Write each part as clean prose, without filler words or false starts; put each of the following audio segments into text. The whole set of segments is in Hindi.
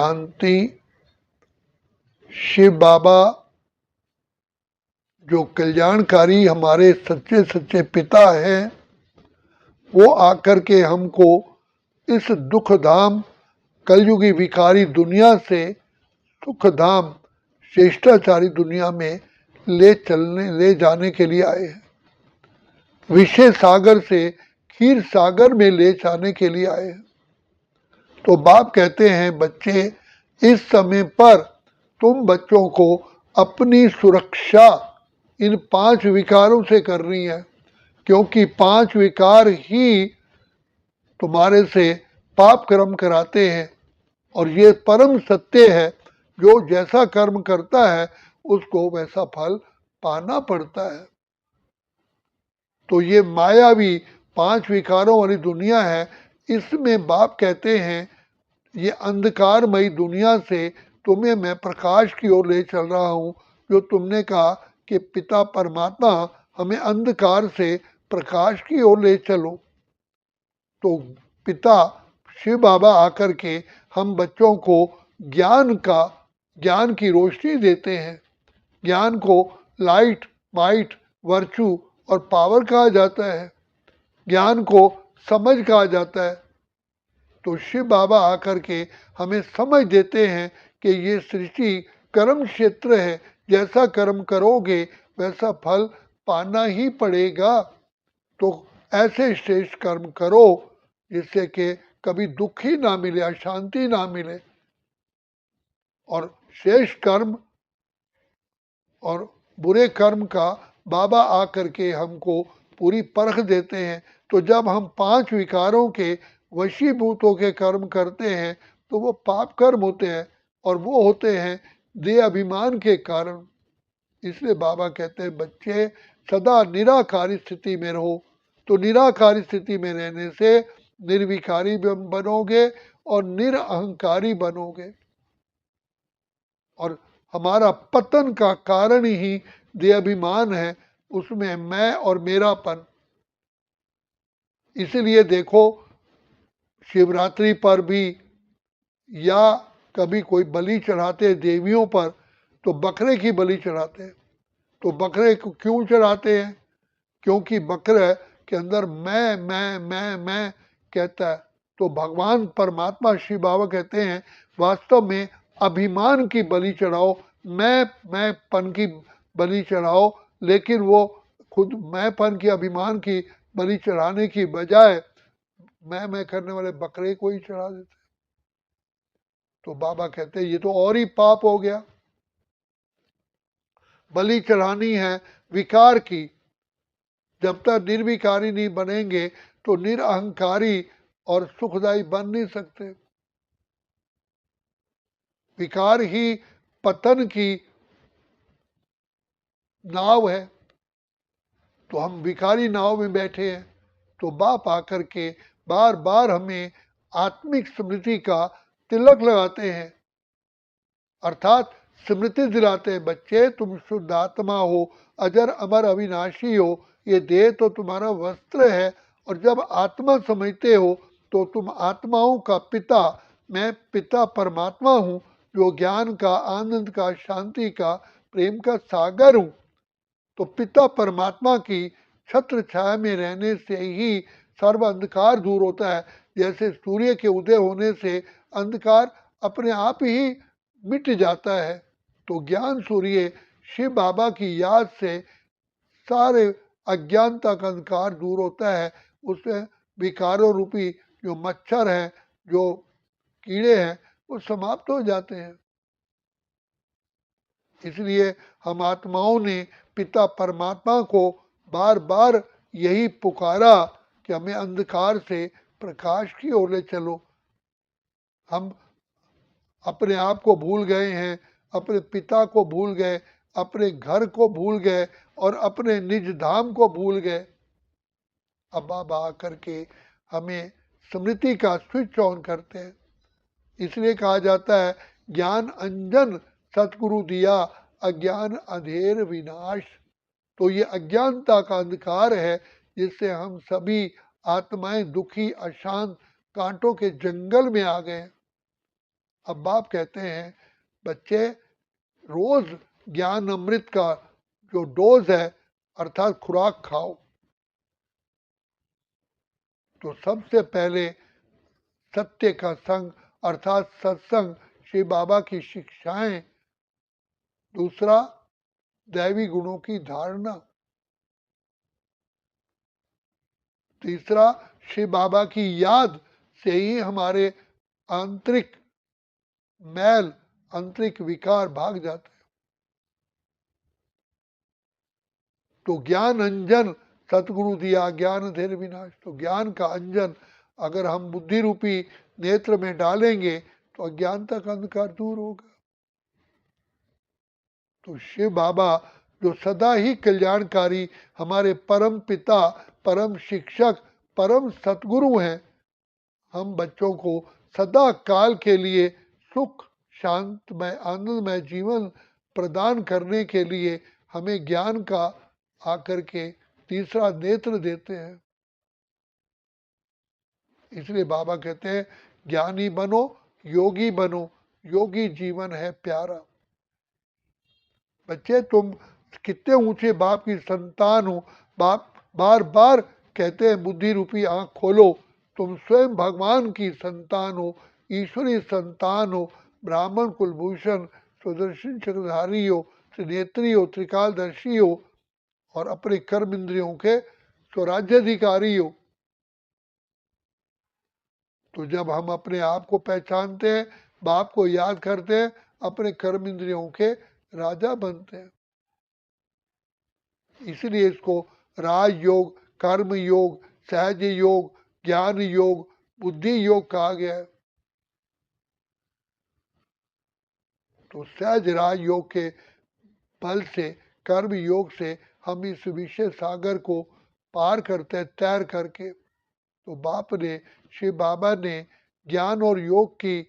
शांति। शिव बाबा जो कल्याणकारी हमारे सच्चे सच्चे पिता हैं, वो आकर के हमको इस दुख धाम कलयुगी विकारी दुनिया से सुख धाम श्रेष्ठाचारी दुनिया में ले जाने के लिए आए हैं। विषय सागर से क्षीर सागर में ले जाने के लिए आए हैं। तो बाप कहते हैं, बच्चे इस समय पर तुम बच्चों को अपनी सुरक्षा इन 5 विकारों से करनी है, क्योंकि 5 विकार ही तुम्हारे से पाप कर्म कराते हैं। और ये परम सत्य है, जो जैसा कर्म करता है उसको वैसा फल पाना पड़ता है। तो ये मायावी 5 विकारों वाली दुनिया है, इसमें बाप कहते हैं ये अंधकारमयी दुनिया से तुम्हें मैं प्रकाश की ओर ले चल रहा हूँ। जो तुमने कहा कि पिता परमात्मा हमें अंधकार से प्रकाश की ओर ले चलो, तो पिता शिव बाबा आकर के हम बच्चों को ज्ञान की रोशनी देते हैं। ज्ञान को लाइट, माइट, वर्चू और पावर कहा जाता है। ज्ञान को समझ कहा जाता है। तो शिव बाबा आकर के हमें समझ देते हैं कि ये सृष्टि कर्म क्षेत्र है, जैसा कर्म करोगे वैसा फल पाना ही पड़ेगा। तो ऐसे श्रेष्ठ कर्म करो जिससे कि कभी दुख ही ना मिले, अशांति ना मिले। और श्रेष्ठ कर्म और बुरे कर्म का बाबा आकर के हमको पूरी परख देते हैं। तो जब हम 5 विकारों के वशीभूत के कर्म करते हैं तो वो पाप कर्म होते हैं, और वो होते हैं देह अभिमान के कारण। इसलिए बाबा कहते हैं, बच्चे सदा निराकारी स्थिति में रहो। तो निराकारी स्थिति में रहने से निर्विकारी बनोगे और निरअहंकारी बनोगे। और हमारा पतन का कारण ही देह अभिमान है, उसमें मैं और मेरापन। इसलिए देखो, शिवरात्रि पर भी या कभी कोई बलि चढ़ाते देवियों पर, तो बकरे की बलि चढ़ाते हैं। तो बकरे को क्यों चढ़ाते हैं? क्योंकि बकरे के अंदर मैं कहता है। तो भगवान परमात्मा शिव बाबा कहते हैं, वास्तव में अभिमान की बलि चढ़ाओ, मैंपन की बलि चढ़ाओ। लेकिन वो खुद मैंपन की, अभिमान की बलि चढ़ाने की बजाय मैं करने वाले बकरे को ही चढ़ा देते। तो बाबा कहते हैं, ये तो और ही पाप हो गया। बलि चढ़ानी है विकार की। जब तक निर्विकारी नहीं बनेंगे तो निरअहंकारी और सुखदायी बन नहीं सकते। विकार ही पतन की नाव है। तो हम विकारी नाव में बैठे हैं। तो बाप आकर के बार बार हमें आत्मिक स्मृति का तिलक लगाते हैं, अर्थात स्मृति दिलाते हैं, बच्चे तुम शुद्ध आत्मा हो, अजर अमर अविनाशी हो। ये देह तो तुम्हारा वस्त्र है। और जब आत्मा समझते हो तो तुम आत्माओं का पिता, मैं पिता परमात्मा हूँ, जो ज्ञान का, आनंद का, शांति का, प्रेम का सागर हूँ। तो पिता परमात्मा की छत्र छाया में रहने से ही सर्व अंधकार दूर होता है। जैसे सूर्य के उदय होने से अंधकार अपने आप ही मिट जाता है। तो ज्ञान सूर्य शिव बाबा की याद से सारे अज्ञानता का अंधकार दूर होता है। उससे विकारों रूपी जो मच्छर हैं, जो कीड़े हैं, वो समाप्त हो जाते हैं। इसलिए हम आत्माओं ने पिता परमात्मा को बार बार यही पुकारा कि हमें अंधकार से प्रकाश की ओर ले चलो। हम अपने आप को भूल गए हैं, अपने पिता को भूल गए, अपने घर को भूल गए और अपने निज धाम को भूल गए। अब बाबा आकर के हमें स्मृति का स्विच ऑन करते हैं। इसलिए कहा जाता है, ज्ञान अंजन सतगुरु दिया, अज्ञान अंधेर विनाश। तो ये अज्ञानता का अंधकार है, जिससे हम सभी आत्माएं दुखी, अशांत, कांटों के जंगल में आ गए। अब बाप कहते हैं बच्चे रोज ज्ञान अमृत का जो डोज है अर्थात खुराक खाओ। तो सबसे पहले सत्य का संग अर्थात सत्संग, श्री बाबा की शिक्षाएं, दूसरा दैवी गुणों की धारणा, तीसरा श्री बाबा की याद से ही हमारे आंतरिक मैल, आंतरिक विकार भाग जाते हैं। तो ज्ञान अंजन सतगुरु दिया ज्ञान धैर्य विनाश। तो ज्ञान का अंजन अगर हम बुद्धि रूपी नेत्र में डालेंगे तो अज्ञानता का अंधकार दूर होगा। तो शिव बाबा जो सदा ही कल्याणकारी हमारे परम पिता, परम शिक्षक, परम सतगुरु हैं, हम बच्चों को सदा काल के लिए सुख, शांतमय, आनंदमय जीवन प्रदान करने के लिए हमें ज्ञान का आकर के तीसरा नेत्र देते हैं। इसलिए बाबा कहते हैं ज्ञानी बनो, योगी बनो, योगी जीवन है प्यारा। बच्चे तुम कितने ऊंचे बाप की संतान हो। बाप बार बार कहते हैं बुद्धि रूपी आंख खोलो, तुम स्वयं भगवान की संतान हो, ईश्वरी संतान हो, ब्राह्मण कुलभूषण, सुदर्शन चक्रधारी हो, त्रिनेत्री हो, त्रिकालदर्शी हो और अपने कर्म इंद्रियों के स्वराज्याधिकारी हो। तो जब हम अपने आप को पहचानते हैं, बाप को याद करते हैं, अपने कर्म इंद्रियों के राजा बनते हैं। इसलिए इसको राजयोग, कर्म योग, सहज योग, ज्ञान योग, बुद्धि योग कहा गया है। तो सहज राजयोग के बल से, कर्म योग से हम इस विषय सागर को पार करते हैं तैर करके। तो बाप ने, श्री बाबा ने ज्ञान और योग की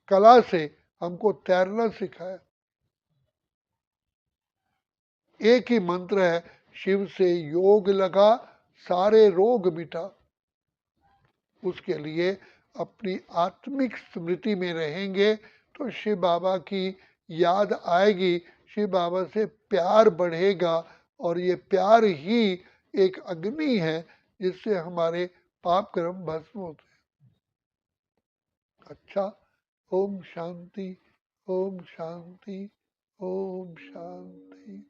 कला से हमको तैरना सिखाया। एक ही मंत्र है, शिव से योग लगा सारे रोग मिटा। उसके लिए अपनी आत्मिक स्मृति में रहेंगे तो शिव बाबा की याद आएगी, शिव बाबा से प्यार बढ़ेगा और ये प्यार ही एक अग्नि है जिससे हमारे पाप कर्म भस्म होते हैं। अच्छा, ओम शांति, ओम शांति, ओम शांति।